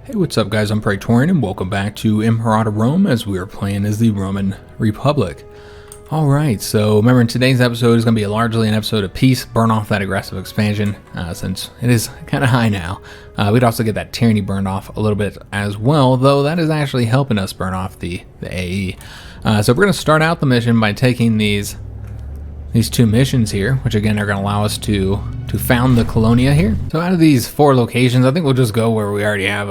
Hey, what's up guys, I'm Praetorian and welcome back to Imperator Rome as we are playing as the Roman Republic. Alright, so remember in today's episode is going to be largely an episode of peace, burn off that aggressive expansion since it is kind of high now. We'd also get that tyranny burned off a little bit as well, though that is actually helping us burn off the AE. So we're going to start out the mission by taking these two missions here, which again are going to allow us to found the colonia here. So out of these 4 locations, I think we'll just go where we already have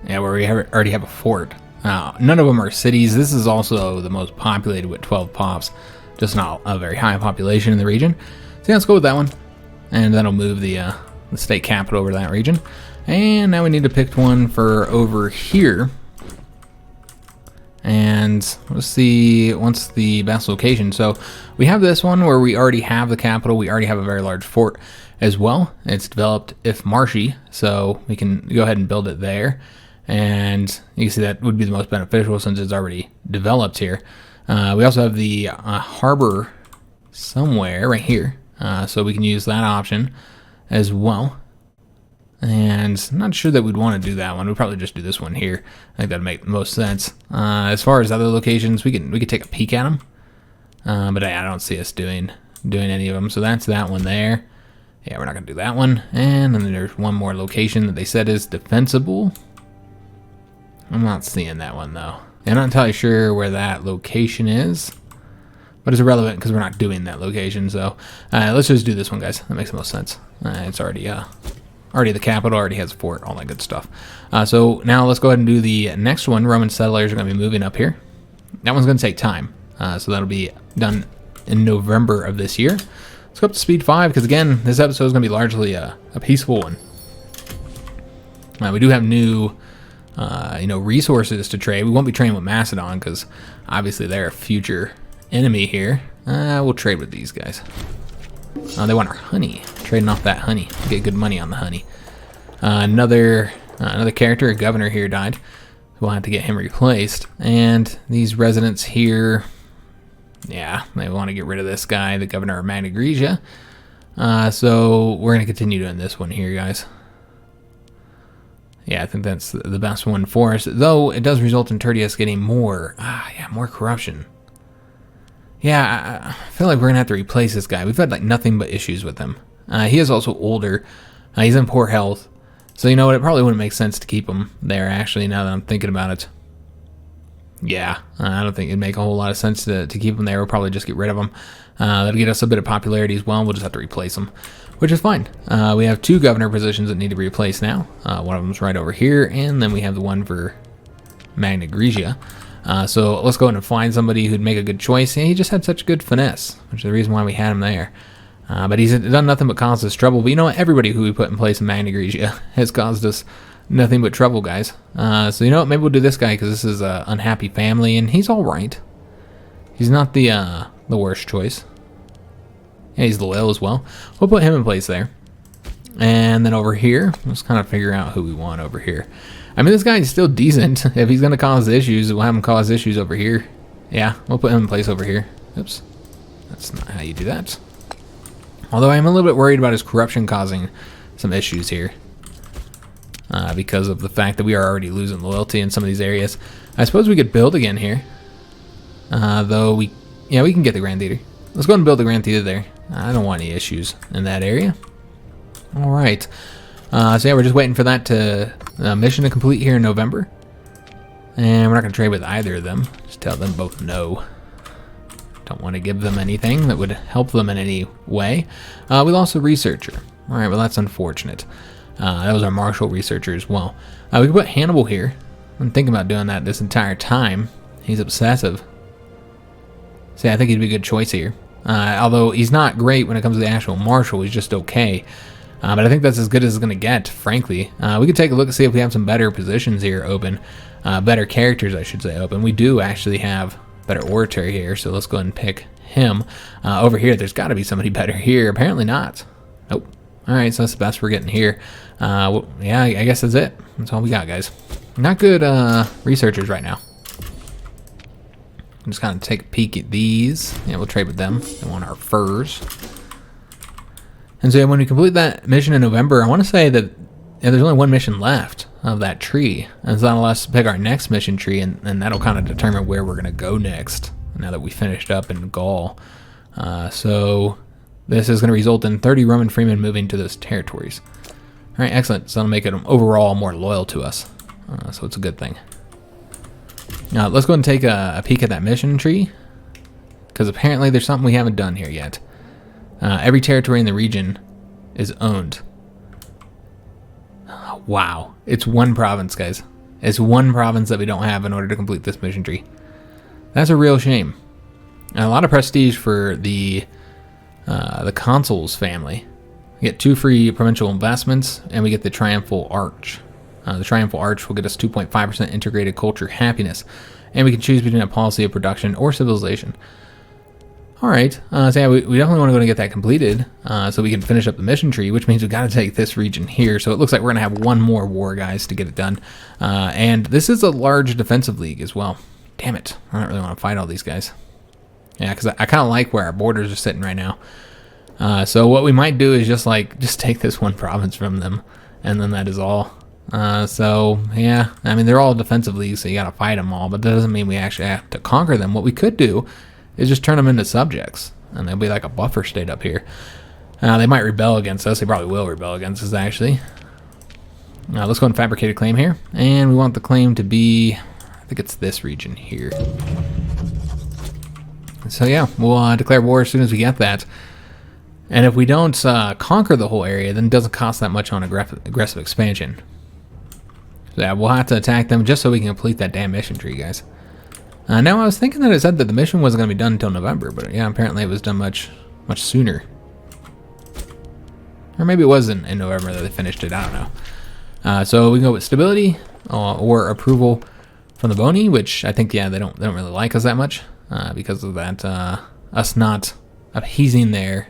already have a fort. None of them are cities. This is also the most populated with 12 pops, just not a very high population in the region. So yeah, let's go with that one, and that'll move the state capital over to that region. And now we need to pick one for over here. And let's see, what's the best location? So we have this one where we already have the capital. We already have a very large fort as well. It's developed if marshy, so we can go ahead and build it there. And you can see that would be the most beneficial since it's already developed here. We also have the harbor somewhere right here, so we can use that option as well. And I'm not sure that we'd want to do that one. We'd probably just do this one here. I think that'd make the most sense. As far as other locations, we could take a peek at them, but I don't see us doing any of them. So that's that one there. Yeah, we're not gonna do that one. And then there's one more location that they said is defensible. I'm not seeing that one though. I'm not entirely sure where that location is, but it's irrelevant because we're not doing that location. So let's just do this one, guys. That makes the most sense. It's already the capital, already has a fort, all that good stuff. So now let's go ahead and do the next one. Roman settlers are going to be moving up here. That one's going to take time, so that'll be done in November of this year. Let's go up to speed 5 because again, this episode is going to be largely a peaceful one. We do have new resources to trade. We won't be trading with Macedon because obviously they're a future enemy here. We'll trade with these guys. They want our honey. Trading off that honey. Get good money on the honey. Another character, a governor here died. We'll have to get him replaced. And these residents here, yeah, they want to get rid of this guy, the governor of Magna. So we're going to continue doing this one here, guys. Yeah, I think that's the best one for us. Though it does result in Tertius getting more corruption. Yeah, I feel like we're going to have to replace this guy. We've had like nothing but issues with him. He is also older. He's in poor health. So you know what, it probably wouldn't make sense to keep him there actually now that I'm thinking about it. Yeah, I don't think it'd make a whole lot of sense to keep him there. We'll probably just get rid of him. That'll get us a bit of popularity as well. We'll just have to replace him, which is fine. We have 2 governor positions that need to be replaced now. One of them's right over here, and then we have the one for Magna. So let's go ahead and find somebody who'd make a good choice. Yeah, he just had such good finesse, which is the reason why we had him there. But he's done nothing but cause us trouble. But you know what? Everybody who we put in place in Magna has caused us nothing but trouble, guys. So you know what? Maybe we'll do this guy because this is an unhappy family, and he's all right. He's not the worst choice. Yeah, he's loyal as well. We'll put him in place there. And then over here, let's kind of figure out who we want over here. I mean, this guy is still decent. If he's going to cause issues, we'll have him cause issues over here. Yeah, we'll put him in place over here. Oops. That's not how you do that. Although I'm a little bit worried about his corruption causing some issues here. Because of the fact that we are already losing loyalty in some of these areas. I suppose we could build again here. Though we can get the Grand Theater. Let's go ahead and build the Grand Theater there. I don't want any issues in that area. All right. So yeah, we're just waiting for that mission to complete here in November. And we're not going to trade with either of them. Just tell them both no. Don't want to give them anything that would help them in any way. We lost a researcher. All right, well, that's unfortunate. That was our martial researcher as well. We could put Hannibal here. I'm thinking about doing that this entire time. He's obsessive. See, I think he'd be a good choice here. Although he's not great when it comes to the actual martial. He's just okay. But I think that's as good as it's going to get, frankly. We could take a look and see if we have some better positions here open. Better characters, I should say, open. We do actually have better orator here, so let's go ahead and pick him. Over here, there's got to be somebody better here. Apparently not. Nope. All right, so that's the best we're getting here. Well, yeah, I guess that's it. That's all we got, guys. Not good researchers right now. I'm just kind of take a peek at these. Yeah, we'll trade with them. They want our furs. And so when we complete that mission in November, I want to say that yeah, there's only one mission left of that tree, and it's not us to pick our next mission tree, and that'll kind of determine where we're going to go next now that we finished up in Gaul. So this is going to result in 30 Roman freemen moving to those territories. All right, excellent. So that'll make it overall more loyal to us. So it's a good thing. Now let's go and take a peek at that mission tree, because apparently there's something we haven't done here yet. Every territory in the region is owned. Wow, it's one province, guys. It's one province that we don't have in order to complete this mission tree. That's a real shame. And a lot of prestige for the consul's family. We get 2 free provincial investments, and we get the Triumphal Arch. The Triumphal Arch will get us 2.5% integrated culture happiness, and we can choose between a policy of production or civilization. All right, so yeah, we definitely want to go and get that completed, so we can finish up the mission tree, which means we've got to take this region here. So it looks like we're going to have one more war, guys, to get it done. And this is a large defensive league as well. Damn it, I don't really want to fight all these guys. Yeah, because I kind of like where our borders are sitting right now. So what we might do is just take this one province from them, and then that is all. So yeah, I mean, they're all defensive leagues, so you got to fight them all, but that doesn't mean we actually have to conquer them. What we could do is just turn them into subjects, and they'll be like a buffer state up here. They might rebel against us. They probably will rebel against us, actually. Let's go and fabricate a claim here, and we want the claim to be, I think it's this region here. So yeah, we'll declare war as soon as we get that. And if we don't conquer the whole area, then it doesn't cost that much on aggressive expansion. So yeah, we'll have to attack them just so we can complete that damn mission tree, guys. Now, I was thinking that it said that the mission wasn't going to be done until November, but yeah, apparently it was done much sooner. Or maybe it wasn't in November that they finished it, I don't know. So we can go with stability or approval from the Boni, which I think, yeah, they don't really like us that much because of that, us not appeasing their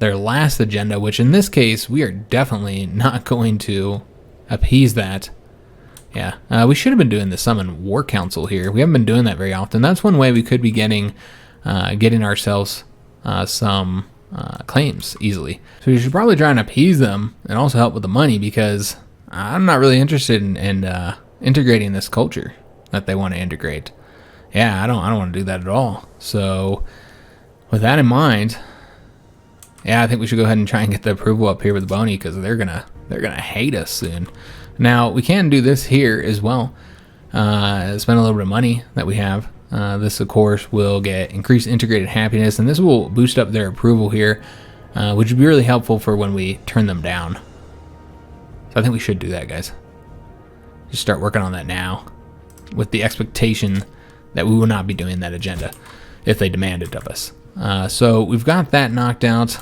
last agenda, which in this case, we are definitely not going to appease that. Yeah, we should have been doing the Summon War Council here. We haven't been doing that very often. That's one way we could be getting ourselves some claims easily. So we should probably try and appease them and also help with the money, because I'm not really interested in integrating this culture that they want to integrate. Yeah, I don't want to do that at all. So with that in mind, yeah, I think we should go ahead and try and get the approval up here with Boni, because they're gonna hate us soon. Now, we can do this here as well. Spend a little bit of money that we have. This, of course, will get increased integrated happiness, and this will boost up their approval here, which would be really helpful for when we turn them down. So I think we should do that, guys. Just start working on that now, with the expectation that we will not be doing that agenda if they demand it of us. So we've got that knocked out,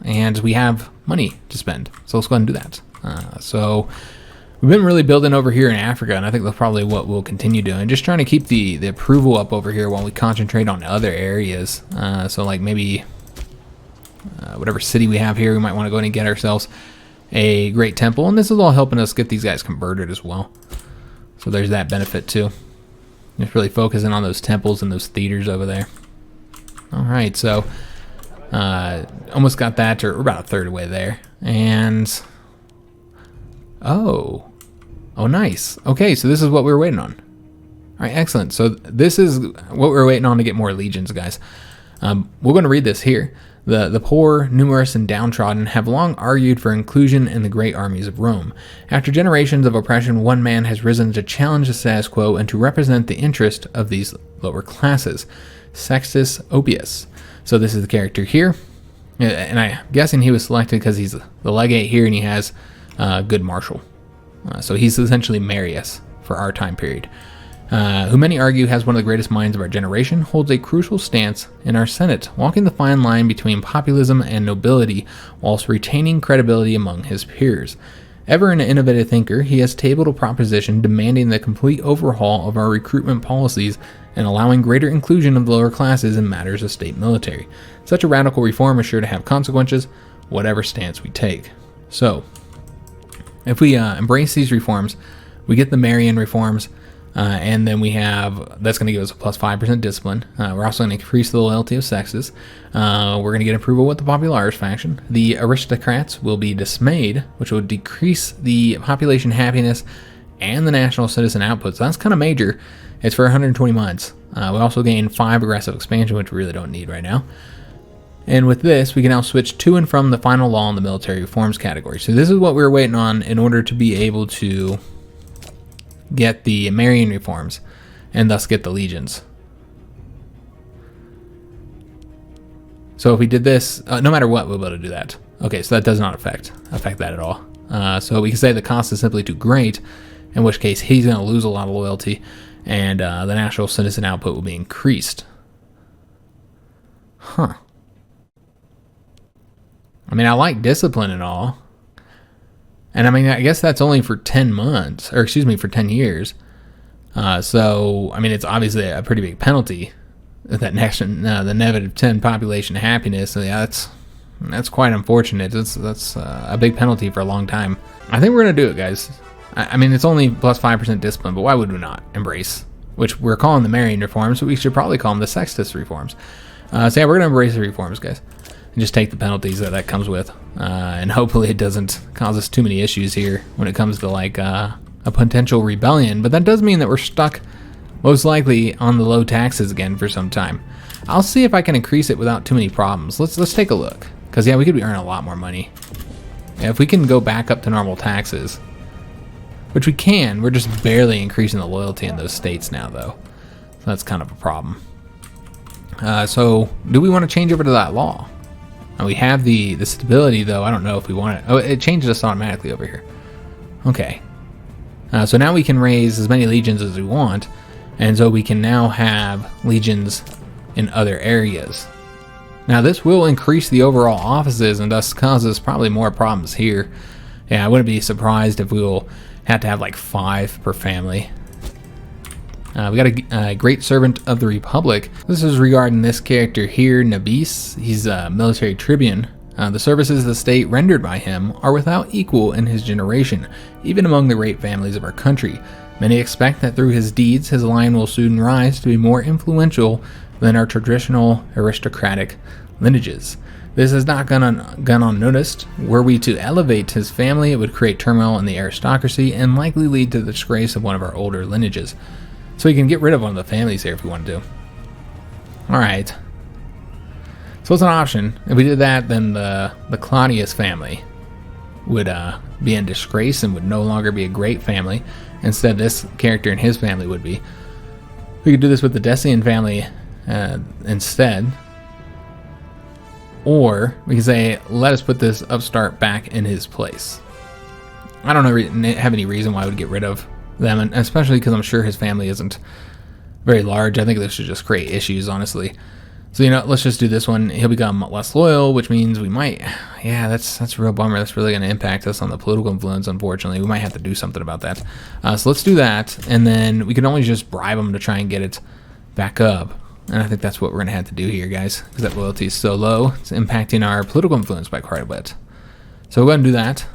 and we have money to spend. So let's go ahead and do that. So we've been really building over here in Africa, and I think that's probably what we'll continue doing. Just trying to keep the approval up over here while we concentrate on other areas. So like maybe whatever city we have here, we might want to go in and get ourselves a great temple. And this is all helping us get these guys converted as well. So there's that benefit too. Just really focusing on those temples and those theaters over there. All right, so almost got that, or we're about a third of the way there. And oh, nice. Okay, so this is what we were waiting on. All right, excellent. So this is what we were waiting on to get more legions, guys. We're going to read this here. The poor, numerous, and downtrodden have long argued for inclusion in the great armies of Rome. After generations of oppression, one man has risen to challenge the status quo and to represent the interest of these lower classes. Sextus Oppius. So this is the character here. And I'm guessing he was selected because he's the legate here and he has good marshal. So he's essentially Marius for our time period, who many argue has one of the greatest minds of our generation, holds a crucial stance in our Senate, walking the fine line between populism and nobility whilst retaining credibility among his peers. Ever an innovative thinker, he has tabled a proposition demanding the complete overhaul of our recruitment policies and allowing greater inclusion of the lower classes in matters of state military. Such a radical reform is sure to have consequences, whatever stance we take. So, if we embrace these reforms, we get the Marian reforms, And then we have, that's going to give us a plus 5% discipline. We're also going to increase the loyalty of sexes. We're going to get approval with the Popularis faction. The aristocrats will be dismayed, which will decrease the population happiness and the national citizen output. So that's kind of major. It's for 120 months. We also gain 5 aggressive expansion, which we really don't need right now. And with this, we can now switch to and from the final law in the military reforms category. So this is what we were waiting on in order to be able to get the Marian reforms and thus get the legions. So if we did this, no matter what, we'll be able to do that. Okay, so that does not affect that at all. So we can say the cost is simply too great, in which case he's going to lose a lot of loyalty, and the national citizen output will be increased. Huh. I mean, I like discipline and all. And I mean, I guess that's only for 10 months, or excuse me, for 10 years. So, I mean, it's obviously a pretty big penalty. That next, the negative 10 population happiness. So yeah, that's quite unfortunate. That's a big penalty for a long time. I think we're gonna do it, guys. I mean, it's only plus 5% discipline, but why would we not embrace? Which we're calling the Marian reforms, but we should probably call them the Sextus reforms. So yeah, we're gonna embrace the reforms, guys. And just take the penalties that comes with, and hopefully it doesn't cause us too many issues here when it comes to like a potential rebellion. But that does mean that we're stuck most likely on the low taxes again for some time. I'll see if I can increase it without too many problems. Let's take a look, because yeah, we could be earning a lot more money. Yeah, if we can go back up to normal taxes, which we can, we're just barely increasing the loyalty in those states now though. So that's kind of a problem. So do we want to change over to that law? We have the stability, though. I don't know if we want it. Oh, it changes us automatically over here. Okay. So now we can raise as many legions as we want, and so we can now have legions in other areas. Now this will increase the overall offices and thus causes probably more problems here. Yeah, I wouldn't be surprised if we will have to have like 5 per family. We got a great servant of the Republic. This is regarding this character here, Nabis. He's a military tribune. The services of the state rendered by him are without equal in his generation, even among the great families of our country. Many expect that through his deeds, his line will soon rise to be more influential than our traditional aristocratic lineages. This has not gone unnoticed. Were we to elevate his family, it would create turmoil in the aristocracy and likely lead to the disgrace of one of our older lineages. So we can get rid of one of the families here if we want to. Alright. So it's an option. If we did that, then the Claudius family would be in disgrace and would no longer be a great family. Instead, this character and his family would be. We could do this with the Decian family instead. Or we can say, let us put this upstart back in his place. I don't have any reason why I would get rid of them, and especially because I'm sure his family isn't very large. I think this should just create issues, honestly. So, you know, let's just do this one. He'll become less loyal, which means we might, yeah, that's a real bummer. That's really going to impact us on the political influence, unfortunately. We might have to do something about that. So let's do that, and then we can only just bribe him to try and get it back up. And I think that's what we're going to have to do here, guys, because that loyalty is so low. It's impacting our political influence by quite a bit. So we're going to do that.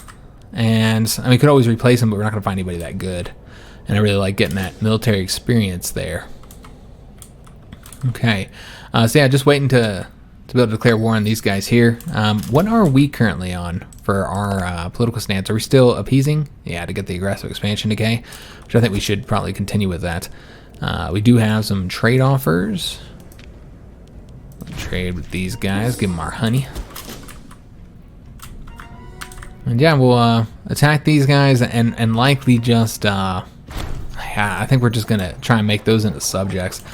And I mean, we could always replace him, but we're not going to find anybody that good. And I really like getting that military experience there. Okay. So yeah, just waiting to be able to declare war on these guys here. What are we currently on for our political stance? Are we still appeasing? Yeah, to get the aggressive expansion decay, which I think we should probably continue with that. We do have some trade offers. We'll trade with these guys, give them our honey. And yeah, we'll attack these guys and likely just, I think we're just going to try and make those into subjects.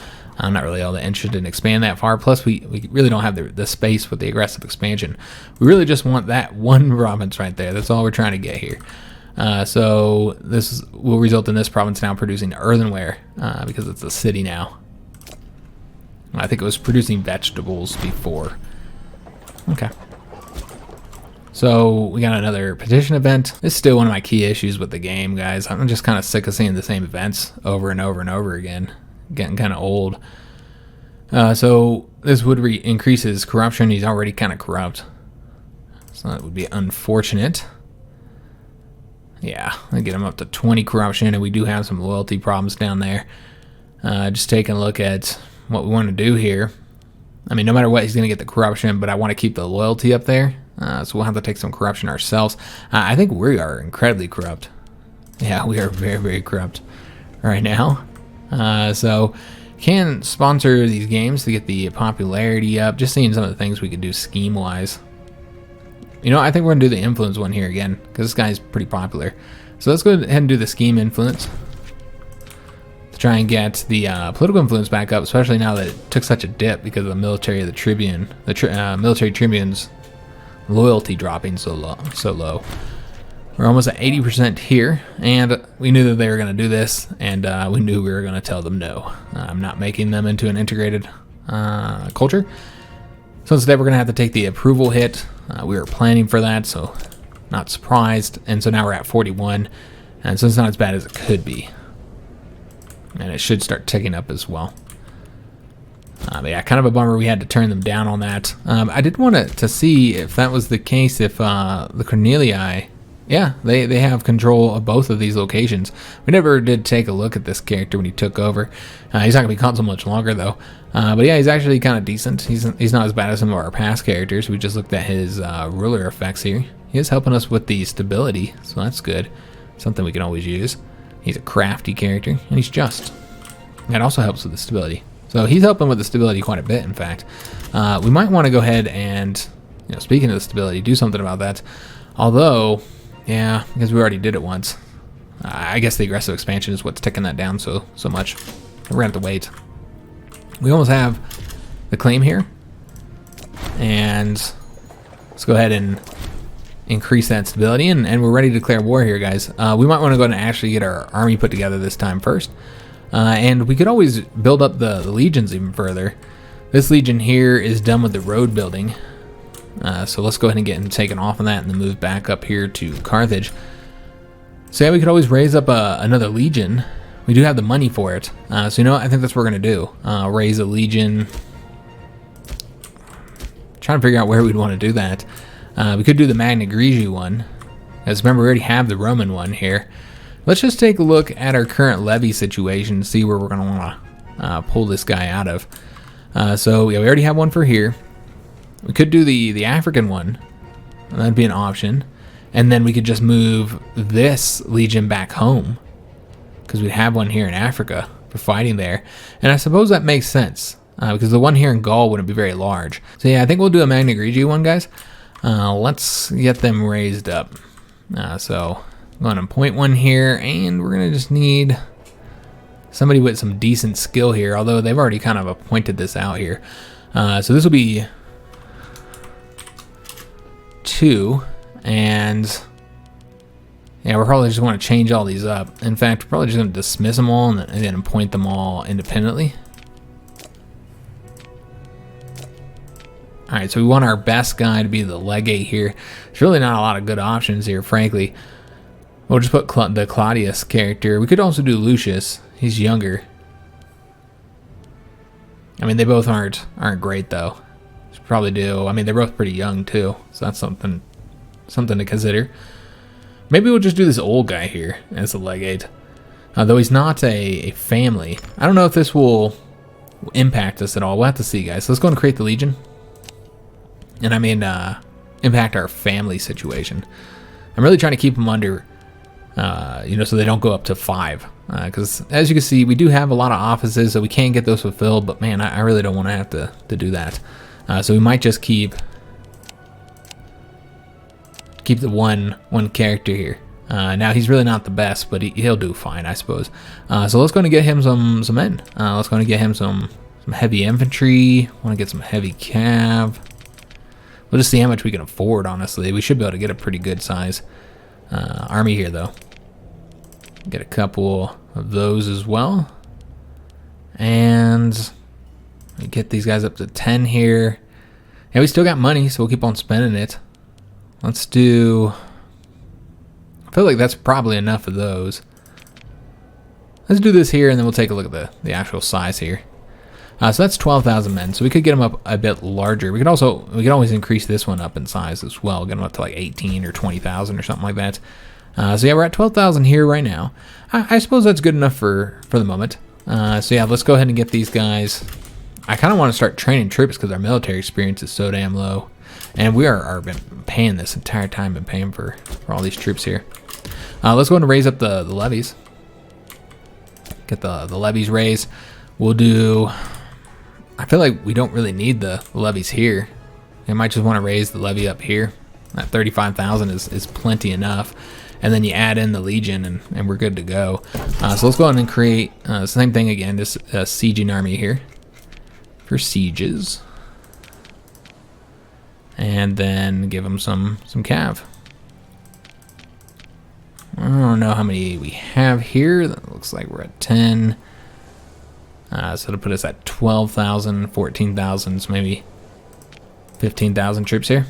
I'm not really all that interested in expand that far. Plus, we really don't have the space with the aggressive expansion. We really just want that one province right there. That's all we're trying to get here. So this will result in this province now producing earthenware because it's a city now. I think it was producing vegetables before. Okay. So we got another petition event. This is still one of my key issues with the game, guys. I'm just kind of sick of seeing the same events over and over and over again. Getting kind of old. So this would increase his corruption. He's already kind of corrupt. So that would be unfortunate. Yeah, I get him up to 20 corruption, and we do have some loyalty problems down there. Just taking a look at what we want to do here. I mean, no matter what, he's going to get the corruption, but I want to keep the loyalty up there. So we'll have to take some corruption ourselves. I think we are incredibly corrupt. Yeah, we are very, very corrupt right now. So can sponsor these games to get the popularity up. Just seeing some of the things we could do scheme-wise. You know, I think we're going to do the influence one here again, because this guy's pretty popular. So let's go ahead and do the scheme influence to try and get the political influence back up, especially now that it took such a dip because of the military of the tribune, military tribune's loyalty dropping so low. We're almost at 80% here, and we knew that they were going to do this, and we knew we were going to tell them no. I'm not making them into an integrated culture. So instead, we're going to have to take the approval hit. We were planning for that, so not surprised. And so now we're at 41, and so it's not as bad as it could be. And it should start ticking up as well. But yeah, kind of a bummer we had to turn them down on that. I did want to see if that was the case, if the Cornelii, yeah, they have control of both of these locations. We never did take a look at this character when he took over. He's not going to be gone so much longer, though. But yeah, he's actually kind of decent. He's not as bad as some of our past characters. We just looked at his ruler effects here. He is helping us with the stability, so that's good. Something we can always use. He's a crafty character, and he's just. That also helps with the stability. So he's helping with the stability quite a bit, in fact. We might want to go ahead and, you know, speaking of the stability, do something about that. Although, yeah, because we already did it once. I guess the aggressive expansion is what's ticking that down so much. We're going to have to wait. We almost have the claim here. And let's go ahead and increase that stability. And we're ready to declare war here, guys. We might want to go ahead and actually get our army put together this time first. And we could always build up the legions even further. This legion here is done with the road building. So let's go ahead and get him taken off on that and then move back up here to Carthage. So yeah, we could always raise up another legion. We do have the money for it. So you know what? I think that's what we're going to do. Raise a legion. Trying to figure out where we'd want to do that. We could do the Magna Grigi one. As remember, we already have the Roman one here. Let's just take a look at our current levy situation, see where we're going to want to pull this guy out of. So yeah, we already have one for here. We could do the African one. That'd be an option. And then we could just move this legion back home, because we'd have one here in Africa for fighting there. And I suppose that makes sense, because the one here in Gaul wouldn't be very large. So yeah, I think we'll do a Magna Grigi one, guys. Let's get them raised up. So I'm going to point one here, and we're going to just need somebody with some decent skill here, although they've already kind of pointed this out here. So this will be 2, and yeah, we're probably just want to change all these up. In fact, we're probably just going to dismiss them all and then appoint them all independently. Alright, so we want our best guy to be the legate here. There's really not a lot of good options here, frankly. We'll just put the Claudius character. We could also do Lucius. He's younger. I mean, they both aren't great, though. Should probably do. I mean, they're both pretty young, too. So that's something to consider. Maybe we'll just do this old guy here as the legate. Though he's not a family. I don't know if this will impact us at all. We'll have to see, guys. So let's go and create the Legion. And I mean, impact our family situation. I'm really trying to keep them under, so they don't go up to 5. Because as you can see, we do have a lot of offices, so we can get those fulfilled. But man, I really don't want to have to do that. So we might just keep the one character here. Now he's really not the best, but he'll do fine, I suppose. So let's go and get him some men. Let's go and get him some heavy infantry. Want to get some heavy cav. We'll just see how much we can afford, honestly. We should be able to get a pretty good size army here, though. Get a couple of those as well. And we get these guys up to 10 here. And we still got money, so we'll keep on spending it. Let's do... I feel like that's probably enough of those. Let's do this here, and then we'll take a look at the actual size here. So that's 12,000 men. So we could get them up a bit larger. We could always increase this one up in size as well. Get them up to like 18 or 20,000 or something like that. So yeah, we're at 12,000 here right now. I suppose that's good enough for the moment. So yeah, let's go ahead and get these guys. I kind of want to start training troops because our military experience is so damn low. And we are been paying this entire time, been paying for all these troops here. Let's go ahead and raise up the levies. Get the levies raised. We'll do... I feel like we don't really need the levies here. I might just want to raise the levy up here. That 35,000 is plenty enough. And then you add in the legion and we're good to go. So let's go ahead and create the same thing again, just a sieging army here for sieges. And then give them some cav. I don't know how many we have here. That looks like we're at 10. So it'll put us at 12,000, 14,000, so maybe 15,000 troops here.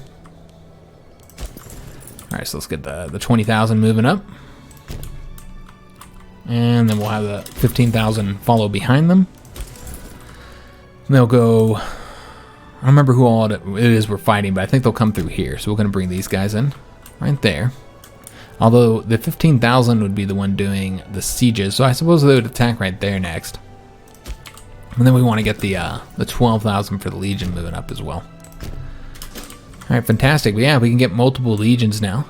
All right, so let's get the 20,000 moving up. And then we'll have the 15,000 follow behind them. And they'll go, I don't remember who all it is we're fighting, but I think they'll come through here. So we're going to bring these guys in right there. Although the 15,000 would be the one doing the sieges, so I suppose they would attack right there next. And then we want to get the 12,000 for the legion moving up as well. All right, fantastic. But yeah, we can get multiple legions now.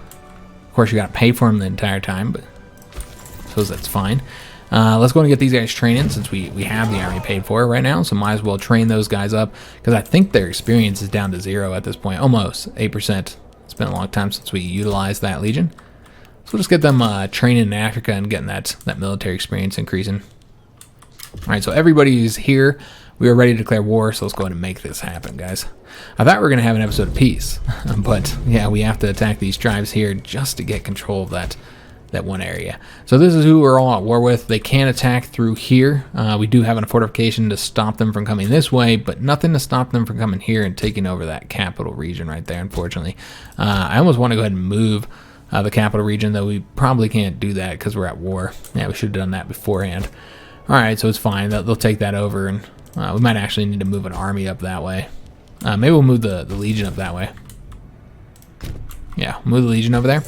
Of course, you got to pay for them the entire time, but I suppose that's fine. Let's go and get these guys training since we have the army paid for right now. So might as well train those guys up because I think their experience is down to 0 at this point, almost 8%. It's been a long time since we utilized that legion. So we'll just get them training in Africa and getting that military experience increasing. All right, so everybody's here. We are ready to declare war, so let's go ahead and make this happen, guys. I thought we were going to have an episode of peace, but yeah, we have to attack these tribes here just to get control of that one area. So this is who we're all at war with. They can attack through here. We do have a fortification to stop them from coming this way, but nothing to stop them from coming here and taking over that capital region right there, unfortunately. I almost want to go ahead and move the capital region, though we probably can't do that because we're at war. Yeah, we should have done that beforehand. All right, so it's fine. They'll take that over, and we might actually need to move an army up that way. Maybe we'll move the legion up that way. Yeah, move the legion over there.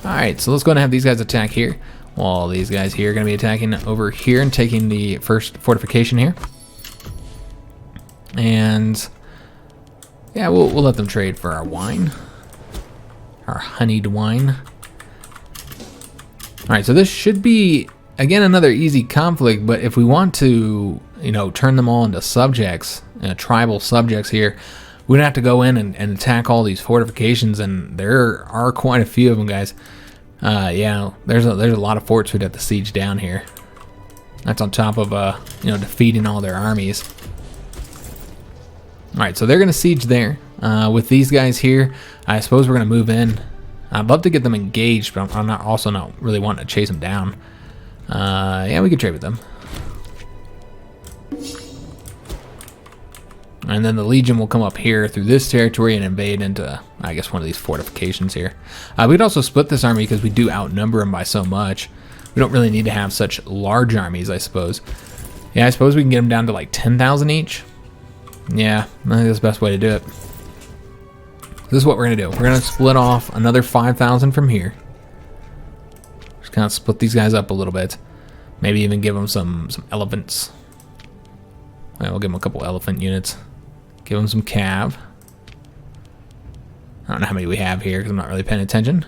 All right, so let's go and have these guys attack here. While these guys here are going to be attacking over here and taking the first fortification here. And yeah, we'll let them trade for our wine, our honeyed wine. All right, so this should be, again, another easy conflict, but if we want to, turn them all into subjects, tribal subjects here, we'd have to go in and attack all these fortifications, and there are quite a few of them, guys. Yeah, there's a lot of forts we'd have to siege down here. That's on top of, defeating all their armies. All right, so they're going to siege there. With these guys here, I suppose we're going to move in. I'd love to get them engaged, but I'm also not really wanting to chase them down. Yeah, we could trade with them. And then the Legion will come up here through this territory and invade into, I guess, one of these fortifications here. We could also split this army because we do outnumber them by so much. We don't really need to have such large armies, I suppose. Yeah, I suppose we can get them down to like 10,000 each. Yeah, I think that's the best way to do it. This is what we're going to do. We're going to split off another 5,000 from here. Just kind of split these guys up a little bit. Maybe even give them some elephants. Well, we'll give them a couple elephant units. Give them some cav. I don't know how many we have here because I'm not really paying attention.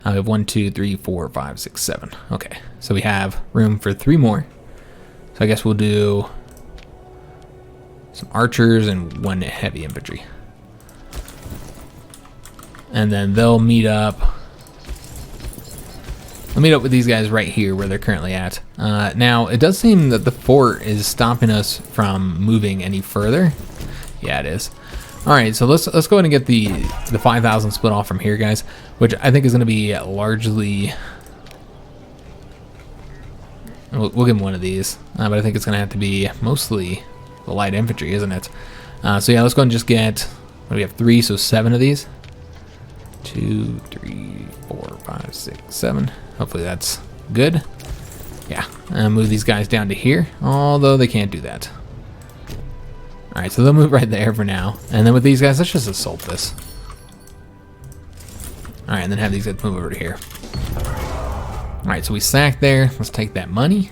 I have 1, 2, 3, 4, 5, 6, 7. Okay, so we have room for 3 more. So I guess we'll do some archers and 1 heavy infantry. And then they'll meet up. I'll meet up with these guys right here where they're currently at. Now, it does seem that the fort is stopping us from moving any further. Yeah, it is. All right, so let's go ahead and get the 5,000 split off from here, guys, which I think is going to be largely. We'll give them one of these, but I think it's going to have to be mostly the light infantry, isn't it? So yeah, let's go ahead and just get. What do we have? 3, so 7 of these. 2, 3, 4, 5, 6, 7. Hopefully that's good. Yeah, move these guys down to here, although they can't do that. All right, so they'll move right there for now. And then with these guys, let's just assault this. Alright, and then have these guys move over to here. Alright, so we sack there. Let's take that money.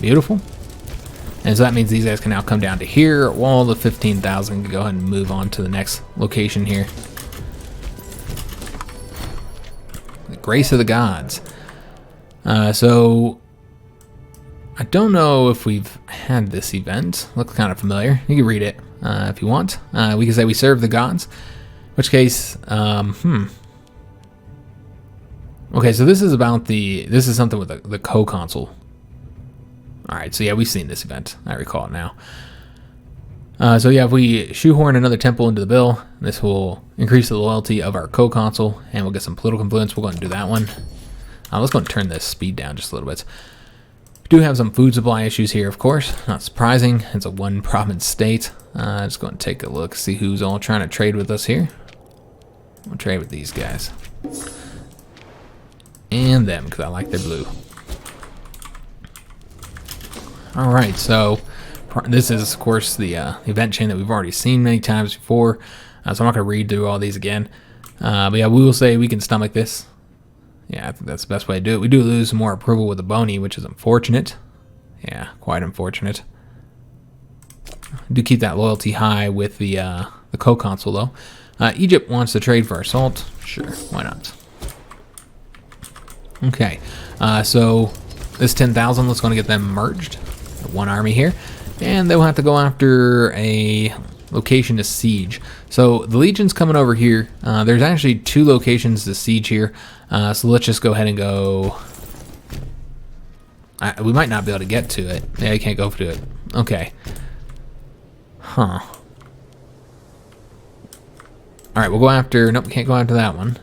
Beautiful. And so that means these guys can now come down to here. While the 15,000 can go ahead and move on to the next location here. The grace of the gods. So I don't know if we've had this event. Looks kind of familiar. You can read it if you want. We can say we serve the gods. In which case, okay, so this is about this is something with the co-consul. Alright, so yeah, we've seen this event. I recall it now. So yeah, if we shoehorn another temple into the bill, this will increase the loyalty of our co-consul, and we'll get some political influence. We'll go ahead and do that one. Let's go and turn this speed down just a little bit. We do have some food supply issues here, of course. Not surprising. It's a one-province state. Just go and take a look, see who's all trying to trade with us here. We'll trade with these guys. And them, because I like their blue. Alright, so this is, of course, the event chain that we've already seen many times before. So I'm not going to read through all these again. But yeah, we will say we can stomach this. Yeah, I think that's the best way to do it. We do lose some more approval with the bony, which is unfortunate. Yeah, quite unfortunate. Do keep that loyalty high with the co-consul, though. Egypt wants to trade for our salt. Sure, why not? Okay, so this 10,000, let's go and get them merged. One army here. And they'll have to go after a location to siege. So the legion's coming over here. There's actually 2 locations to siege here. So let's just go ahead and go. We might not be able to get to it. Yeah, you can't go to it. Okay. Huh. Alright, we'll go after. Nope, we can't go after that one.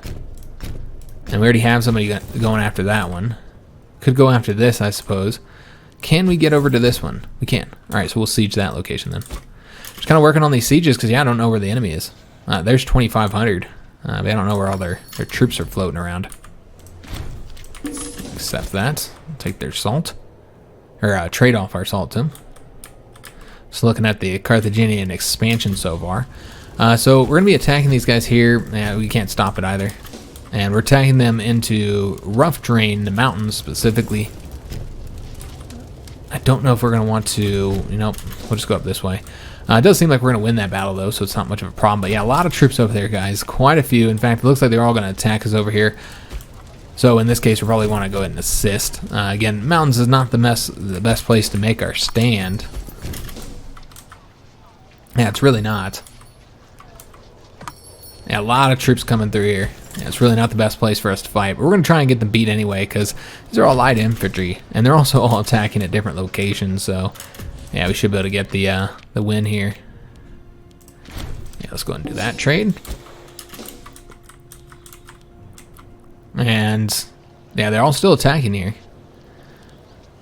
And we already have somebody going after that one. Could go after this, I suppose. Can we get over to this one? We can. Alright, so we'll siege that location then. Just kind of working on these sieges because, yeah, I don't know where the enemy is. There's 2,500. But I don't know where all their troops are floating around. Accept that. Take their salt. Or trade off our salt to them. Just looking at the Carthaginian expansion so far. So we're going to be attacking these guys here. Yeah, we can't stop it either. And we're attacking them into rough terrain, the mountains specifically. I don't know if we're going to want to, we'll just go up this way. It does seem like we're going to win that battle, though, so it's not much of a problem. But yeah, a lot of troops over there, guys. Quite a few. In fact, it looks like they're all going to attack us over here. So in this case, we probably want to go ahead and assist. Again, mountains is not the best place to make our stand. Yeah, it's really not. Yeah, a lot of troops coming through here. Yeah, it's really not the best place for us to fight. But we're going to try and get them beat anyway, because these are all light infantry. And they're also all attacking at different locations, so yeah, we should be able to get the win here. Yeah, let's go ahead and do that trade. And yeah, they're all still attacking here.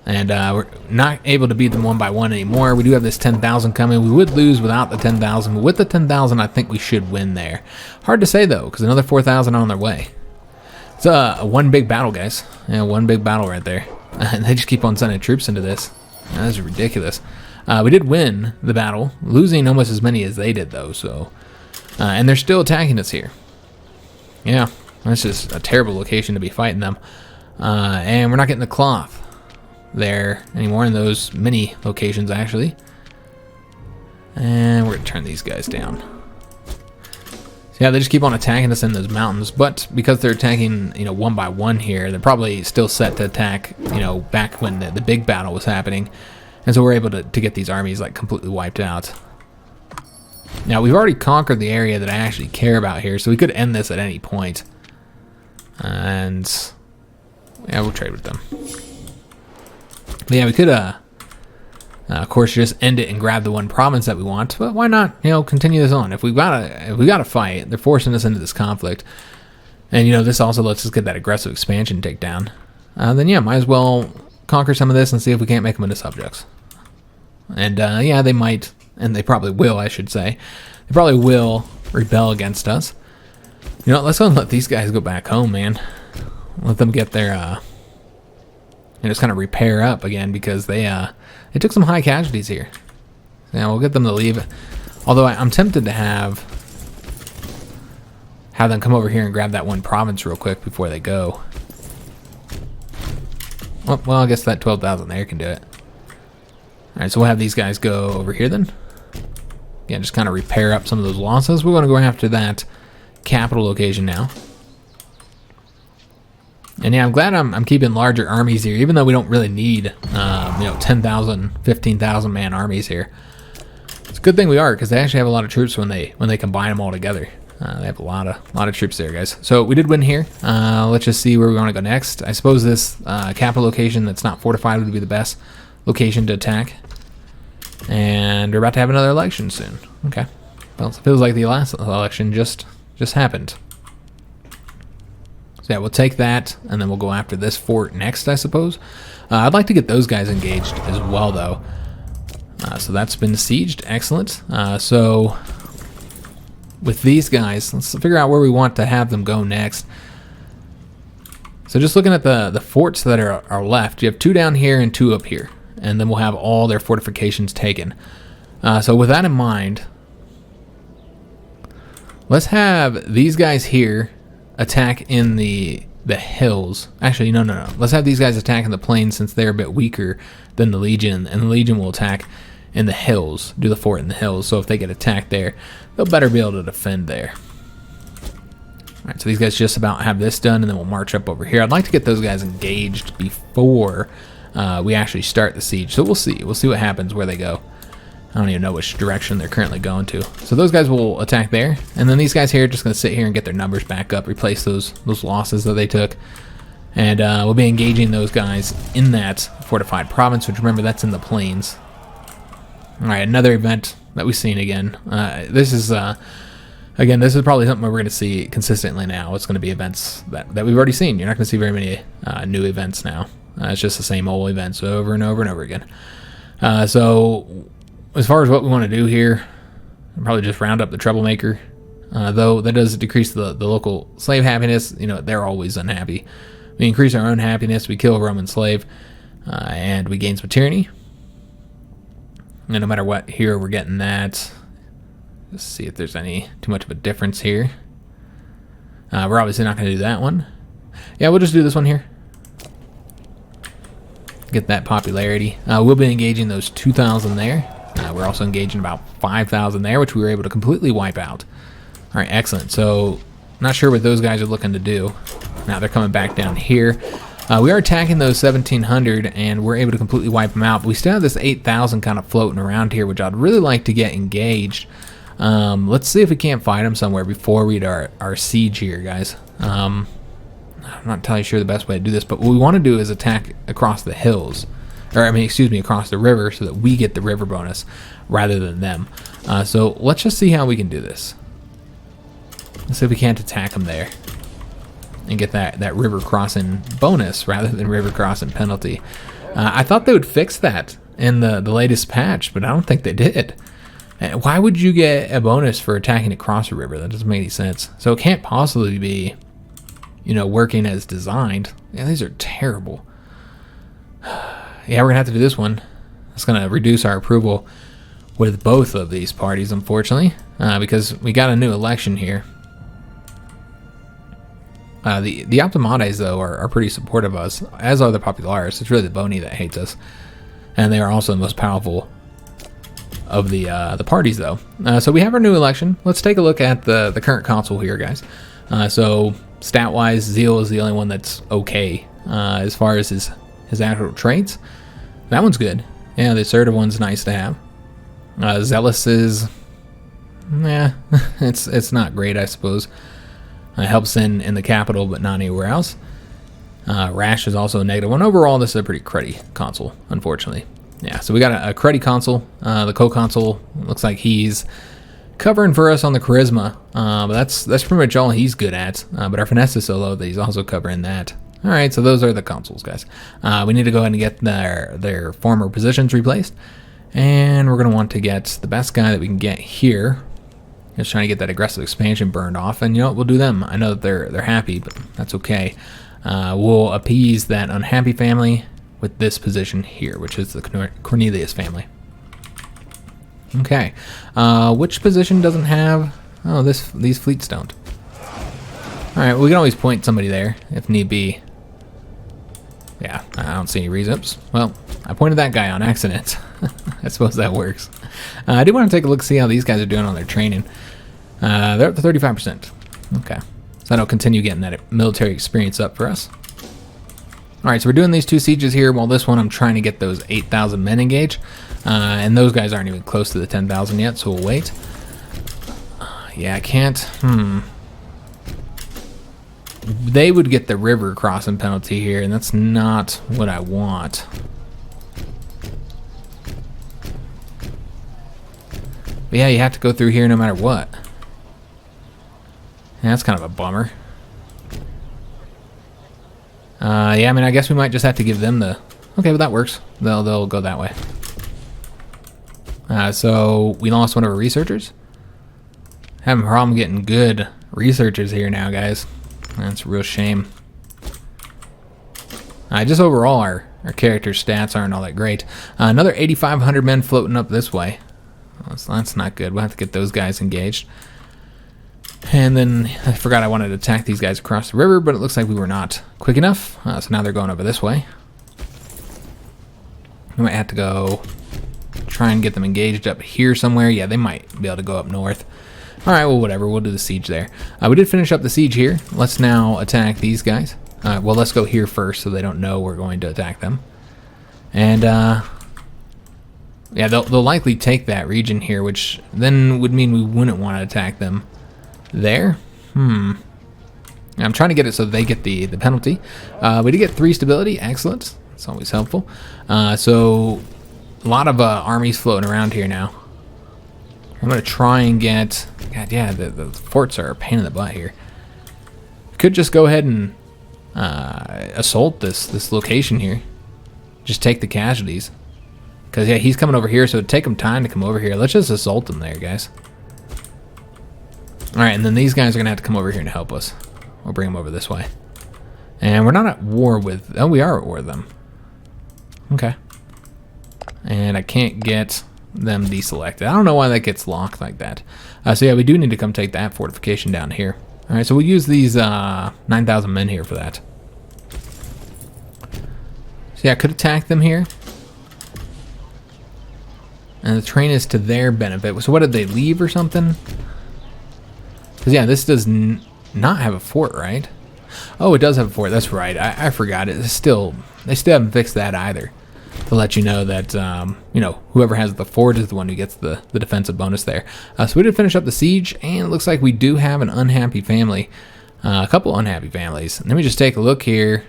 And we're not able to beat them one by one anymore. We do have this 10,000 coming. We would lose without the 10,000, but with the 10,000, I think we should win there. Hard to say, though, because another 4,000 are on their way. It's a one big battle, guys. Yeah, one big battle right there. And they just keep on sending troops into this. That's ridiculous. We did win the battle, losing almost as many as they did, though. So, and they're still attacking us here. Yeah, that's just a terrible location to be fighting them. And we're not getting the cloth there anymore in those many locations, actually. And we're going to turn these guys down. So yeah, they just keep on attacking us in those mountains. But because they're attacking, one by one here, they're probably still set to attack, back when the big battle was happening. And so we're able to get these armies like completely wiped out. Now we've already conquered the area that I actually care about here, so we could end this at any point. And yeah, we'll trade with them. But yeah, we could of course just end it and grab the one province that we want, but why not, continue this on? If we got to fight, they're forcing us into this conflict. And this also lets us get that aggressive expansion takedown. Then yeah, might as well conquer some of this and see if we can't make them into subjects. And yeah, they might, and they probably will, I should say. They probably will rebel against us. Let's go and let these guys go back home, man. Let them get their and just kind of repair up again, because they took some high casualties here. Yeah, we'll get them to leave. Although I'm tempted to have have them come over here and grab that one province real quick before they go. Well, I guess that 12,000 there can do it. Alright, so we'll have these guys go over here then. Yeah, just kind of repair up some of those losses. We're going to go after that capital location now. And yeah, I'm glad I'm keeping larger armies here, even though we don't really need, you know, 10,000, 15,000 man armies here. It's a good thing we are, because they actually have a lot of troops when they combine them all together. They have a lot of troops there, guys. So we did win here. Let's just see where we want to go next. I suppose this capital location that's not fortified would be the best location to attack. And we're about to have another election soon. Okay. Well, it feels like the last election just happened. So yeah, we'll take that, and then we'll go after this fort next, I suppose. I'd like to get those guys engaged as well, though. So that's been sieged. Excellent. So with these guys, let's figure out where we want to have them go next. So just looking at the forts that are left, you have 2 down here and 2 up here. And then we'll have all their fortifications taken. So with that in mind, let's have these guys here attack in the hills. Actually, no. Let's have these guys attack in the plains, since they're a bit weaker than the Legion. And the Legion will attack in the hills, do the fort in the hills. So if they get attacked there, they'll better be able to defend there. Alright, so these guys just about have this done, and then we'll march up over here. I'd like to get those guys engaged before we actually start the siege. So we'll see. We'll see what happens where they go. I don't even know which direction they're currently going to. So those guys will attack there. And then these guys here are just going to sit here and get their numbers back up, replace those losses that they took. And we'll be engaging those guys in that fortified province, which, remember, that's in the plains. Alright, another event that we've seen again. This is probably something we're going to see consistently now. It's going to be events that we've already seen. You're not going to see very many new events now. It's just the same old events over and over and over again. So as far as what we want to do here, I'll probably just round up the troublemaker. Though that does decrease the local slave happiness. You know, they're always unhappy. We increase our own happiness. We kill a Roman slave, and we gain some tyranny. And no matter what, here we're getting that. Let's see if there's too much of a difference here. We're obviously not going to do that one. Yeah, we'll just do this one here. Get that popularity. We'll be engaging those 2,000 there. We're also engaging about 5,000 there, which we were able to completely wipe out. All right, excellent. So, not sure what those guys are looking to do. Now they're coming back down here. We are attacking those 1,700, and we're able to completely wipe them out. But we still have this 8,000 kind of floating around here, which I'd really like to get engaged. Let's see if we can't find them somewhere before we do our siege here, guys. I'm not entirely sure the best way to do this, but what we want to do is attack across the hills. Across the river, so that we get the river bonus rather than them. So let's just see how we can do this. Let's see if we can't attack them there and get that river crossing bonus rather than river crossing penalty. I thought they would fix that in the latest patch, but I don't think they did. And why would you get a bonus for attacking across a river? That doesn't make any sense. So it can't possibly be, working as designed. Yeah, these are terrible. Yeah, we're gonna have to do this one. It's gonna reduce our approval with both of these parties, unfortunately, because we got a new election here. The Optimates, though, are pretty supportive of us, as are the Populares. It's really the Boni that hates us, and they are also the most powerful of the parties, though. So we have our new election. Let's take a look at the current consul here, guys. So stat-wise, Zeal is the only one that's okay as far as his actual traits. That one's good. Yeah, the assertive one's nice to have. Zealous is, it's not great, I suppose. It helps in the capital, but not anywhere else. Rash is also a negative one. Overall, this is a pretty cruddy consul, unfortunately. Yeah, so we got a cruddy consul. The co-consul looks like he's covering for us on the charisma, but that's pretty much all he's good at. But our finesse is so low that he's also covering that. All right, so those are the consuls, guys. We need to go ahead and get their former positions replaced, and we're going to want to get the best guy that we can get here. Just trying to get that aggressive expansion burned off, and we'll do them. I know that they're happy, but that's okay. We'll appease that unhappy family with this position here, which is the Cornelius family. Okay, which position doesn't have? Oh, these fleets don't. Alright, well, we can always point somebody there if need be. Yeah, I don't see any reasons. Well, I pointed that guy on accident. I suppose that works. I do want to take a look, see how these guys are doing on their training. They're up to 35%. Okay. So that'll continue getting that military experience up for us. Alright, so we're doing these 2 sieges here, while this one I'm trying to get those 8,000 men engaged. And those guys aren't even close to the 10,000 yet, so we'll wait. Yeah, I can't. They would get the river crossing penalty here, and that's not what I want. But yeah, you have to go through here no matter what. Yeah, that's kind of a bummer. Yeah, I mean, I guess we might just have to give them the... Okay, but that works. They'll go that way. So we lost one of our researchers. Having a problem getting good researchers here now, guys. That's a real shame. Just overall, our character stats aren't all that great. Another 8,500 men floating up this way. So that's not good. We'll have to get those guys engaged. And then I forgot I wanted to attack these guys across the river, but it looks like we were not quick enough. So now they're going over this way. We might have to go try and get them engaged up here somewhere. Yeah, they might be able to go up north. Alright, well, whatever. We'll do the siege there. We did finish up the siege here. Let's now attack these guys. Well, let's go here first so they don't know we're going to attack them. And, yeah, they'll likely take that region here, which then would mean we wouldn't want to attack them there. I'm trying to get it so they get the penalty. We did get 3 stability. Excellent. That's always helpful. So, a lot of armies floating around here now. I'm going to try and get... God, yeah, the forts are a pain in the butt here. Could just go ahead and assault this location here. Just take the casualties. Because, yeah, he's coming over here, so it'd take him time to come over here. Let's just assault him there, guys. Alright, and then these guys are going to have to come over here and help us. We'll bring them over this way. And we're not at war with... Oh, we are at war with them. Okay. And I can't get... them deselected. I don't know why that gets locked like that. So yeah, we do need to come take that fortification down here. Alright, so we'll use these 9,000 men here for that. So yeah, I could attack them here. And the train is to their benefit. So what, did they leave or something? Because yeah, this does not have a fort, right? Oh, it does have a fort. That's right. I forgot it. They still haven't fixed that either. To let you know that, you know, whoever has the fort is the one who gets the defensive bonus there. So we did finish up the siege, and it looks like we do have an unhappy family. A couple unhappy families. Let me just take a look here.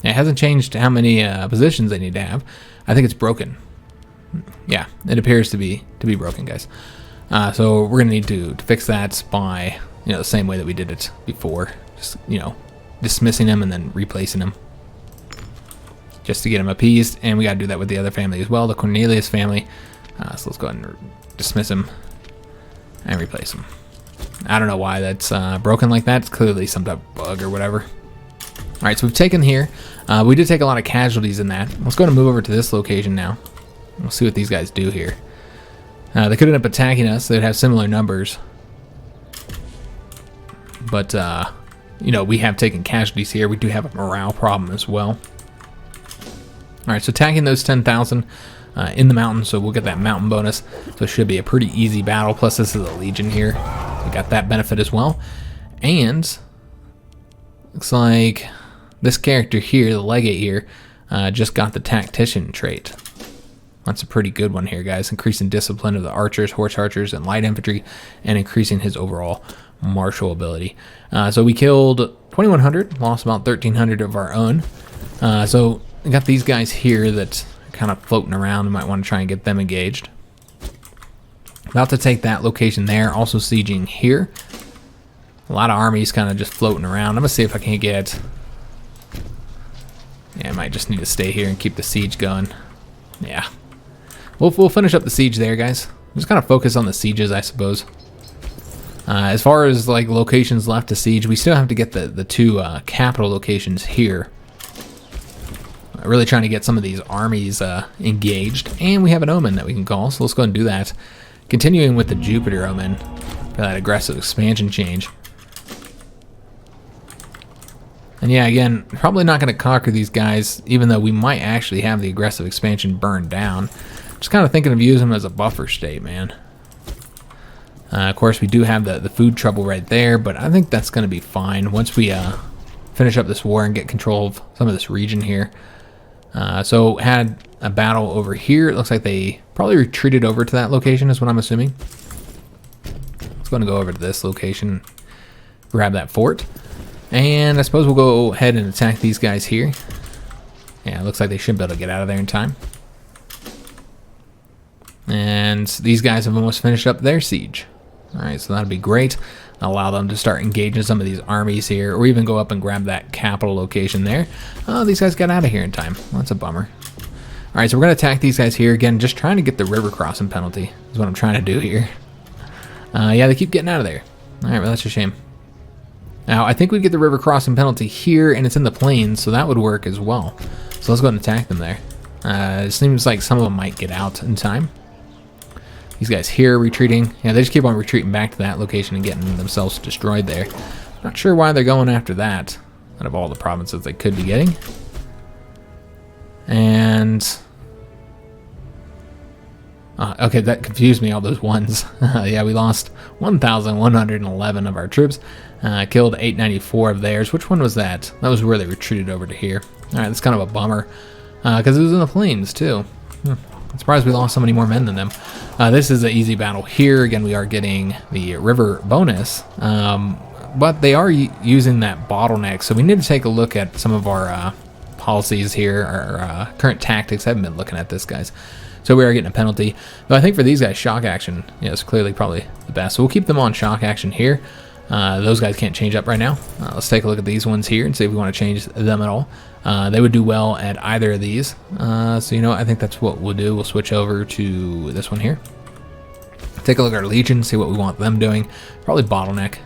It hasn't changed how many positions they need to have. I think it's broken. Yeah, it appears to be broken, guys. So we're going to need to fix that by, you know, the same way that we did it before. Just, you know, dismissing them and then replacing them. Just to get them appeased, and we got to do that with the other family as well, the Cornelius family. So let's go ahead and dismiss them and replace them. I don't know why that's broken like that. It's clearly some type of bug or whatever. All right, so we've taken here. We did take a lot of casualties in that. Let's go ahead and move over to this location now. We'll see what these guys do here. They could end up attacking us. They'd have similar numbers. But, you know, we have taken casualties here. We do have a morale problem as well. Alright, so attacking those 10,000 in the mountain, so we'll get that mountain bonus. So it should be a pretty easy battle, plus this is a legion here. We got that benefit as well. And looks like this character here, the legate here, just got the tactician trait. That's a pretty good one here, guys. Increasing discipline of the archers, horse archers, and light infantry, and increasing his overall martial ability. So we killed 2,100, lost about 1,300 of our own. So we got these guys here that are kind of floating around. We might want to try and get them engaged. About to take that location there. Also sieging here. A lot of armies kind of just floating around. I'm going to see if I can't get... Yeah, I might just need to stay here and keep the siege going. Yeah. We'll finish up the siege there, guys. Just kind of focus on the sieges, I suppose. As far as like locations left to siege, we still have to get the 2 capital locations here. Really trying to get some of these armies engaged. And we have an omen that we can call, so let's go ahead and do that. Continuing with the Jupiter omen for that aggressive expansion change. And yeah, again, probably not going to conquer these guys, even though we might actually have the aggressive expansion burned down. Just kind of thinking of using them as a buffer state, man. Of course, we do have the food trouble right there, but I think that's going to be fine once we finish up this war and get control of some of this region here. So had a battle over here. It looks like they probably retreated over to that location is what I'm assuming. Let's go and go over to this location, grab that fort. And I suppose we'll go ahead and attack these guys here. Yeah, it looks like they should be able to get out of there in time. And these guys have almost finished up their siege. Alright, so that'll be great. Allow them to start engaging some of these armies here, or even go up and grab that capital location there. Oh, these guys got out of here in time. Well, that's a bummer. Alright, so we're going to attack these guys here. Again, just trying to get the river crossing penalty is what I'm trying to do here. Yeah, they keep getting out of there. Alright, well, that's a shame. Now, I think we'd get the river crossing penalty here, and it's in the plains, so that would work as well. So let's go ahead and attack them there. It seems like some of them might get out in time. These guys here retreating. Yeah, they just keep on retreating back to that location and getting themselves destroyed there. Not sure why they're going after that out of all the provinces they could be getting. And okay, that confused me, all those ones. Yeah, we lost 1,111 of our troops. Killed 894 of theirs. Which one was that? That was where they retreated over to here. Alright, that's kind of a bummer. Because it was in the plains, too. I'm surprised we lost so many more men than them. This is an easy battle here. Again, we are getting the river bonus. But they are using that bottleneck. So we need to take a look at some of our policies here. Our current tactics. I haven't been looking at this, guys. So we are getting a penalty. But I think for these guys, shock action is clearly probably the best. So we'll keep them on shock action here. Those guys can't change up right now. Let's take a look at these ones here and see if we want to change them at all. They would do well at either of these. So you know what? I think that's what we'll do. We'll switch over to this one here. Take a look at our legion, see what we want them doing. Probably bottleneck.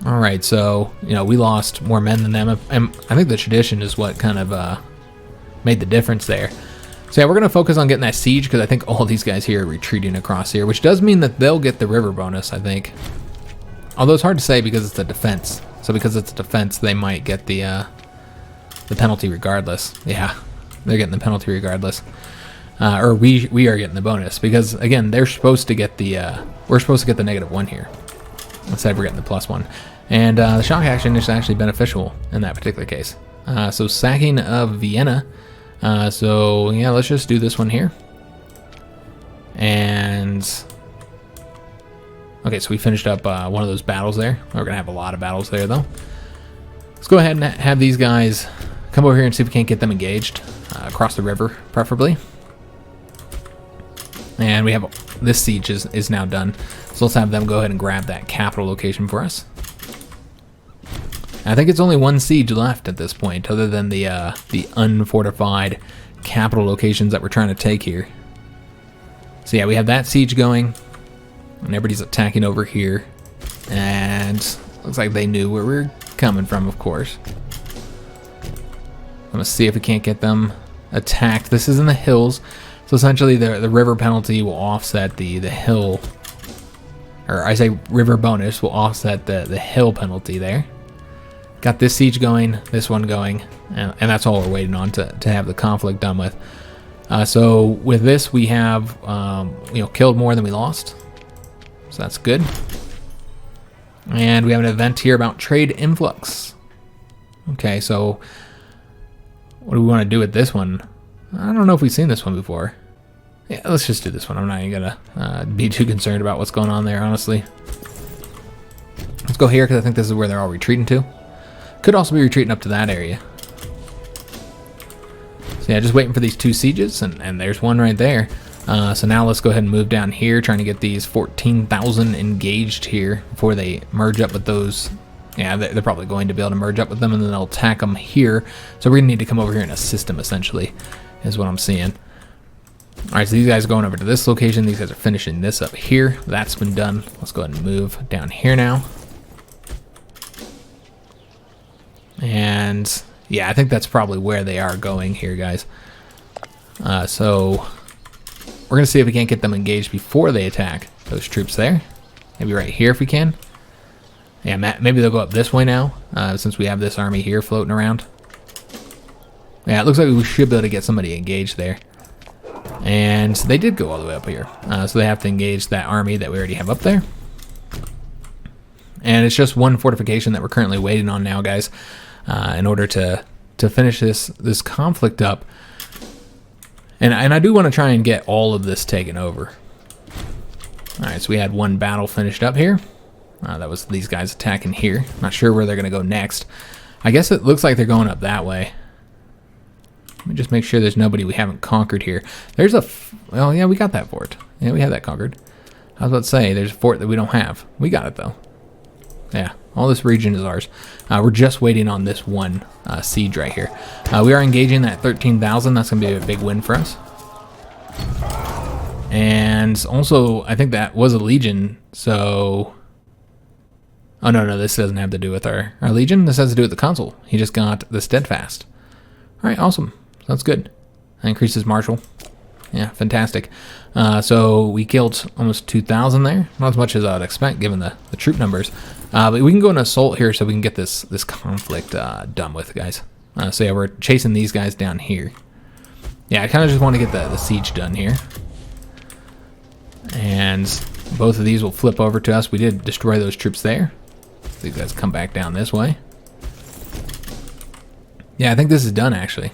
Alright, so you know, we lost more men than them. And I think the tradition is what kind of made the difference there. So yeah, we're going to focus on getting that siege because I think all these guys here are retreating across here, which does mean that they'll get the river bonus, I think. Although it's hard to say because it's a defense. So because it's a defense, they might get the penalty regardless. Yeah, they're getting the penalty regardless. Or we are getting the bonus because again, they're supposed to get the we're supposed to get the -1 here. Instead, we're getting the +1. And the shock action is actually beneficial in that particular case. So sacking of Vienna. So yeah, let's just do this one here. And okay, so we finished up one of those battles there. We're gonna have a lot of battles there though. Let's go ahead and have these guys come over here and see if we can't get them engaged across the river, preferably. And we have this siege is now done. So let's have them go ahead and grab that capital location for us. I think it's only one siege left at this point, other than the unfortified capital locations that we're trying to take here. So yeah, we have that siege going, and everybody's attacking over here. And looks like they knew where we're coming from, of course. I'm gonna see if we can't get them attacked. This is in the hills, so essentially the river penalty will offset the hill, or I say river bonus will offset the hill penalty there. Got this siege going, this one going, and that's all we're waiting on to have the conflict done with. So with this, we have you know, killed more than we lost, so that's good. And we have an event here about trade influx. Okay, so what do we want to do with this one? I don't know if we've seen this one before. Yeah, let's just do this one. I'm not even gonna be too concerned about what's going on there, honestly. Let's go here because I think this is where they're all retreating to. Could also be retreating up to that area. So yeah, just waiting for these two sieges, and there's one right there. So now let's go ahead and move down here, trying to get these 14,000 engaged here before they merge up with those. Yeah, they're probably going to be able to merge up with them, and then they'll attack them here. So we're gonna need to come over here and assist them, essentially, is what I'm seeing. All right, so these guys are going over to this location. These guys are finishing this up here. That's been done. Let's go ahead and move down here now. And yeah, I think that's probably where they are going here, guys. So we're gonna see if we can't get them engaged before they attack those troops there. Maybe right here if we can. Yeah, maybe they'll go up this way now, since we have this army here floating around. Yeah, it looks like we should be able to get somebody engaged there. And they did go all the way up here. So they have to engage that army that we already have up there. And it's just one fortification that we're currently waiting on now, guys, in order to finish this conflict up. And I do want to try and get all of this taken over. Alright, so we had one battle finished up here. That was these guys attacking here. Not sure where they're going to go next. I guess it looks like they're going up that way. Let me just make sure there's nobody we haven't conquered here. There's a... well, yeah, we got that fort. Yeah, we have that conquered. I was about to say, there's a fort that we don't have. We got it, though. Yeah, all this region is ours. We're just waiting on this one siege right here. We are engaging that 13,000. That's going to be a big win for us. And also, I think that was a legion, so... oh, no, this doesn't have to do with our legion. This has to do with the consul. He just got the steadfast. All right, awesome. Sounds good. That increases martial. Yeah, fantastic. So we killed almost 2,000 there. Not as much as I would expect given the troop numbers. But we can go on assault here so we can get this conflict done with, guys. So yeah, we're chasing these guys down here. Yeah, I kind of just want to get the siege done here. And both of these will flip over to us. We did destroy those troops there. These guys come back down this way. Yeah, I think this is done, actually.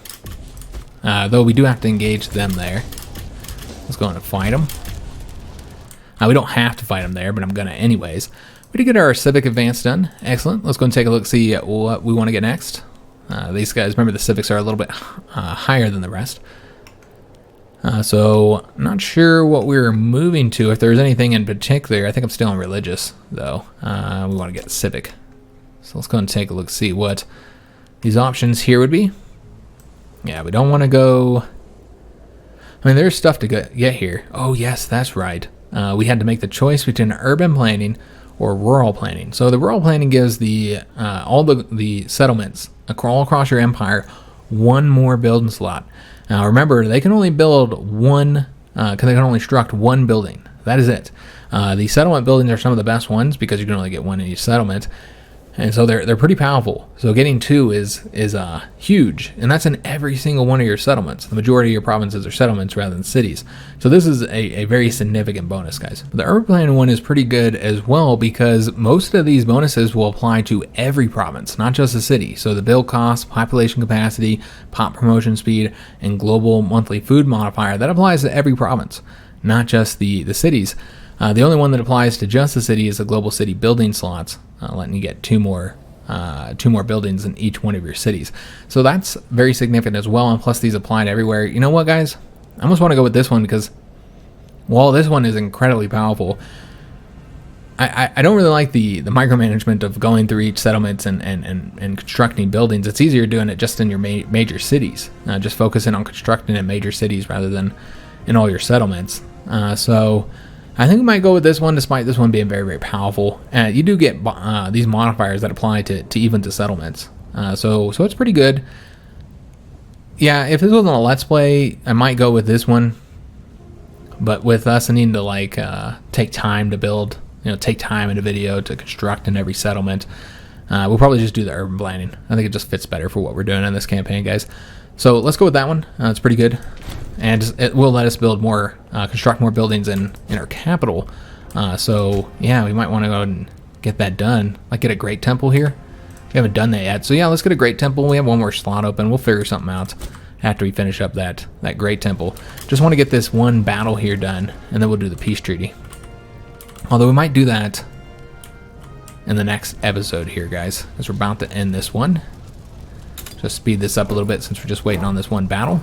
Though we do have to engage them there. Let's go in and fight them. We don't have to fight them there, but I'm going to anyways. We did get our Civic advance done. Excellent. Let's go and take a look, see what we want to get next. These guys, remember the Civics are a little bit higher than the rest. So, not sure what we're moving to. If there's anything in particular, I think I'm still on religious, though. We want to get Civic. So let's go and take a look, see what these options here would be. Yeah, we don't want to go... I mean, there's stuff to get here. Oh, yes, that's right. We had to make the choice between urban planning or rural planning. So the rural planning gives the all the settlements all across your empire one more building slot. Now, remember, they can only build one, they can only construct one building. That is it. The settlement buildings are some of the best ones because you can only get one in each settlement. And so they're pretty powerful. So getting two is huge, and that's in every single one of your settlements. The majority of your provinces are settlements rather than cities. So this is a very significant bonus, guys. The urban planning one is pretty good as well because most of these bonuses will apply to every province, not just the city. So the build cost, population capacity, pop promotion speed, and global monthly food modifier, that applies to every province, not just the cities. The only one that applies to just the city is the global city building slots, letting you get two more buildings in each one of your cities. So that's very significant as well, and plus these apply to everywhere. You know what, guys? I almost want to go with this one because while this one is incredibly powerful, I don't really like the micromanagement of going through each settlement and constructing buildings. It's easier doing it just in your major cities, just focusing on constructing in major cities rather than in all your settlements. So I think we might go with this one, despite this one being very, very powerful. You do get these modifiers that apply to even to settlements. So it's pretty good. Yeah, if this wasn't a Let's Play, I might go with this one. But with us needing to take time to build, take time in a video to construct in every settlement, we'll probably just do the urban planning. I think it just fits better for what we're doing in this campaign, guys. So let's go with that one. It's pretty good. And it will let us build more, construct more buildings in our capital. So yeah, we might want to go and get that done. Like get a great temple here. We haven't done that yet. So yeah, let's get a great temple. We have one more slot open. We'll figure something out after we finish up that great temple. Just want to get this one battle here done, and then we'll do the peace treaty. Although we might do that in the next episode here, guys, because we're about to end this one. Just speed this up a little bit since we're just waiting on this one battle.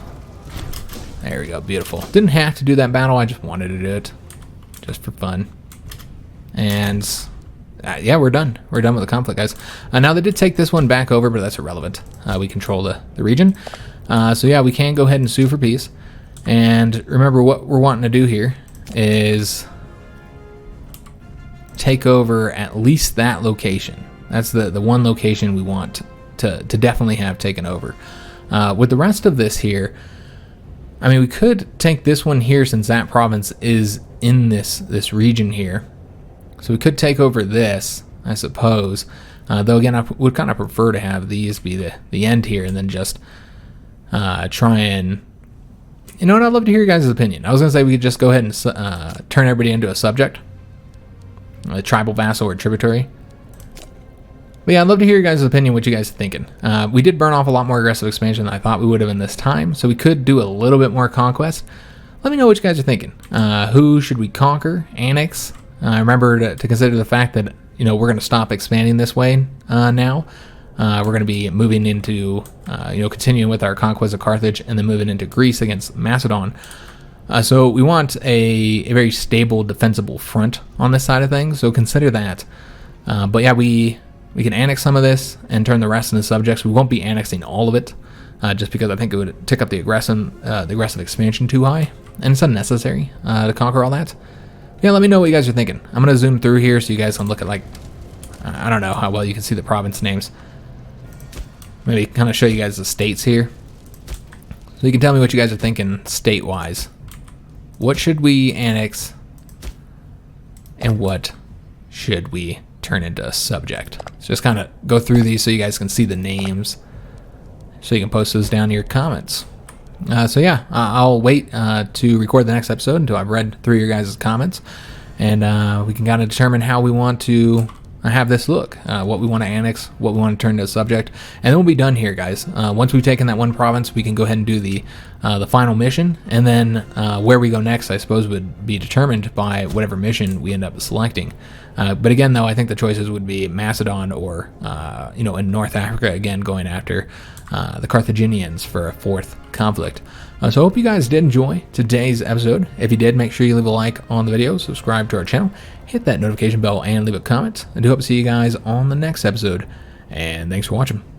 There we go, beautiful. Didn't have to do that battle, I just wanted to do it. Just for fun. And yeah, we're done. We're done with the conflict, guys. Now they did take this one back over, but that's irrelevant. We control the region. So yeah, we can go ahead and sue for peace. And remember, what we're wanting to do here is take over at least that location. That's the one location we want to definitely have taken over. With the rest of this here, I mean, we could take this one here since that province is in this region here. So we could take over this. I suppose. Though again, I would kind of prefer to have these be the end here, and then just try and, you know what, I'd love to hear your guys' opinion. I was going to say we could just go ahead and turn everybody into a subject, a tribal vassal or tributary. But yeah, I'd love to hear your guys' opinion, what you guys are thinking. We did burn off a lot more aggressive expansion than I thought we would have in this time, so we could do a little bit more conquest. Let me know what you guys are thinking. Who should we conquer, annex? Remember to consider the fact that, you know, we're going to stop expanding this way now. We're going to be moving into, you know, continuing with our conquest of Carthage and then moving into Greece against Macedon. So we want a very stable, defensible front on this side of things, so consider that. But yeah, we can annex some of this and turn the rest into subjects. We won't be annexing all of it, just because I think it would tick up the aggressive expansion too high, and it's unnecessary to conquer all that. Yeah, let me know what you guys are thinking. I'm going to zoom through here so you guys can look at, like, I don't know how well you can see the province names. Maybe kind of show you guys the states here, so you can tell me what you guys are thinking state-wise. What should we annex, and what should we turn into a subject? So just kind of go through these so you guys can see the names, so you can post those down in your comments. So yeah, I'll wait to record the next episode until I've read through your guys' comments, and we can kind of determine how we want to have this look, what we want to annex, what we want to turn to a subject, and then we'll be done here, guys. Once we've taken that one province, we can go ahead and do the final mission, and then where we go next, I suppose, would be determined by whatever mission we end up selecting. But again, though, I think the choices would be Macedon or, you know, in North Africa, again, going after the Carthaginians for a fourth conflict. So I hope you guys did enjoy today's episode. If you did, make sure you leave a like on the video, subscribe to our channel, hit that notification bell, and leave a comment. I do hope to see you guys on the next episode, and thanks for watching.